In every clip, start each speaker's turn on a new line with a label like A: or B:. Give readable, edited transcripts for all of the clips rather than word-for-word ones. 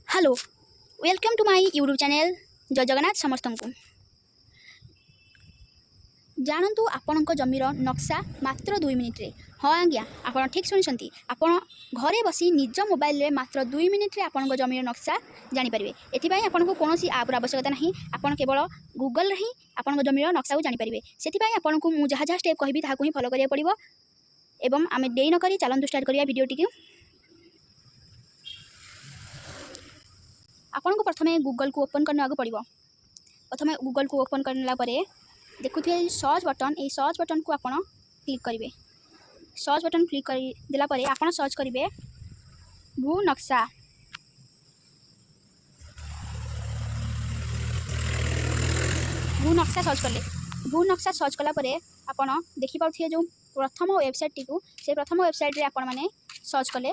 A: Hello welcome to my YouTube channel Jai Jagannath समस्त को जानतु आपणक जमीर नक्शा मात्र 2 मिनिट रे। हाँ आज्ञा आप ठीक शुणी आप घरे बसी निज मोबाइल रे मात्र 2 मिनिट रे आपणक जमीर नक्शा जानीपारे। एथिपाई आपको कौन आप्र आवश्यकता नहीं, आप केवल गूगल ही आपणक जमीर नक्शा को जानीपारे। से आपको मुझे जहाँ जहाँ स्टेप कहि ताकू ही फॉलो करिया पड़िबो। एवं आम देरी नक चलतु स्टार्ट करिया वीडियोटी। आपन को प्रथमे गूगल को ओपन करने पड़ो। प्रथमे गूगल को ओपन करला परे देखुथे सर्च बटन, ये सर्च बटन को आपन क्लिक करेंगे। सर्च बटन क्लिक कर देला परे आपन सर्च करेंगे भू नक्शा। भू नक्शा सर्च कले भू नक्शा सर्च कला परे आपन देखि पाउथिए जो प्रथम वेबसाइट टी को से प्रथम वेबसाइट रे आपन माने सर्च कले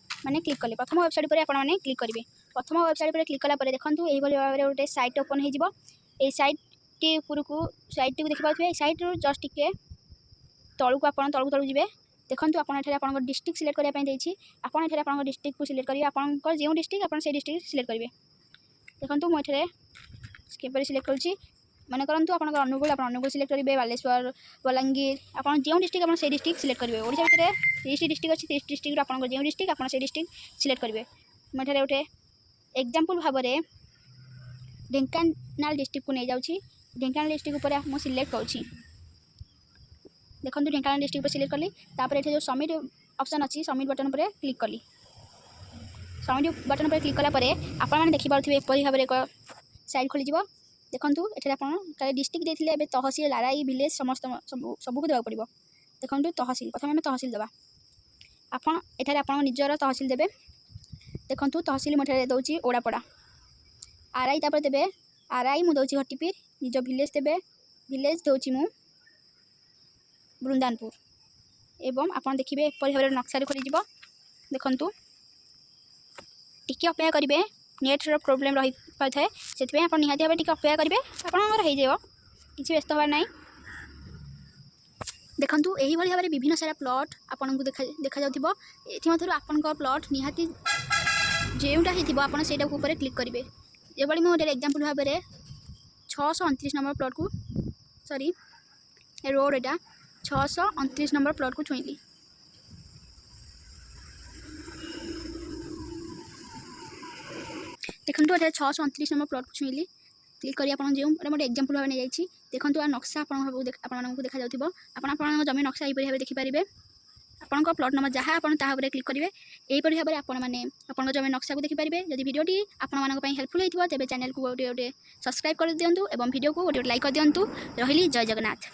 A: माने क्लिक कले प्रथम वेबसाइट पर आपन माने क्लिक करेंगे। प्रथम वेबसाइट पर क्लिक कला परे देखंतु एही भली भाबरे गोटे साइट ओपन हो जिवो। ए साइट टी ऊपर को साइट टी को देखि पाउथिए। साइट रो जस्ट टिके तळु को आपन तळु तळु जिवे। देखंतु आपन एठारे आपन डिस्ट्रिक्ट सिलेक्ट करिया पई देछि। आपन एठारे आपन डिस्ट्रिक्ट को सिलेक्ट करिवे। आपन को जेउ डिस्ट्रिक्ट आपन से डिस्ट्रिक्ट सिलेक्ट करिवे। देखंतु म एठारे स्किप पर सिलेक्ट करछि। माने करंतु आपन अनुगुल आपन अनुगुल सिलेक्ट करिवे। बालेश्वर बलांगीर आपन जेउ डिस्ट्रिक्ट आपन से डिस्ट्रिक्ट सिलेक्ट करिवे। ओडिसा भितरे 30 डिस्ट्रिक्ट अछि। 30 डिस्ट्रिक्ट आपन जेउ डिस्ट्रिक्ट आपन से डिस्ट्रिक्ट सिलेक्ट करिवे। म एठारे उठे एग्जांपल भाव में ढेंकानाल डिस्ट्रिक्ट को नहीं जाऊँगी। ढेंकानाल डिस्ट्रिक्ट ऊपर मुझे सिलेक्ट करुँची। देखो ढेंकानाल डिस्ट्रिक्ट पर सिलेक्ट कली। तापर जो सबमिट ऑप्शन अच्छी सबमिट बटन पर क्लिक कली। सबमिट बटन पर क्लिक कला परे आपण मैंने देखिपे एपरी भाव में एक साइट खोल जाव। देखो ये डिस्ट्रिक्ट देते हैं तहसील लाराई विलेज समस्त सबको देवा पड़ो। देखो तहसील प्रथम आम तहसील देवा। आपड़ एठारे आप निजर तहसील देवे। देखो तहसील मुझे दौची ओडापड़ा। आरआई तापर देवे आरआई मु दौची घटीपीर। निज विलेज देवे विलेज दौची मु बृंदानपुर। एवं आपन देखिए एपरी भाव नक्शा खोल जाव। देखु टिके अपेक्षा करेंगे नेट्र प्रोब्लेम रही पाए से आप निहाती भाव टिके अपेक्षा करेंगे आपंकर किसी व्यस्त हबार ना। देखु यही भाव में विभिन्न सारा प्लॉट आपन को देखा जाउथिबो। एथि आपन प्लॉट निहाती जेउटा ही आप ऊपर क्लिक करेंगे। जब मुझे एग्जांपल भाव में 629 नंबर प्लॉट को सॉरी रोड एटा 629 नंबर प्लॉट को छुईली। देखो ये 629 नंबर प्लॉट को छुईली। क्लिक करी आपन जो मोटे एग्जांपल भाव नहीं जाइए। देखो आ नक्शा आपको देखा जाउथिबो। आपन जमी नक्शा यही भाव देखिपारे। आपन प्लॉट नंबर जहाँ आप क्लिक करेंगे। यहीपरि भाव में आपण मैंने आपन जमी नक्शा को देखिपारे। जदि वीडियोटी आपण हेल्पफुल होइथिबो तेबे चैनल को गोटे सब्सक्राइब कर दियंतु एवं वीडियो को गोटे लाइक कर दियंतु। रहिली जय जगन्नाथ।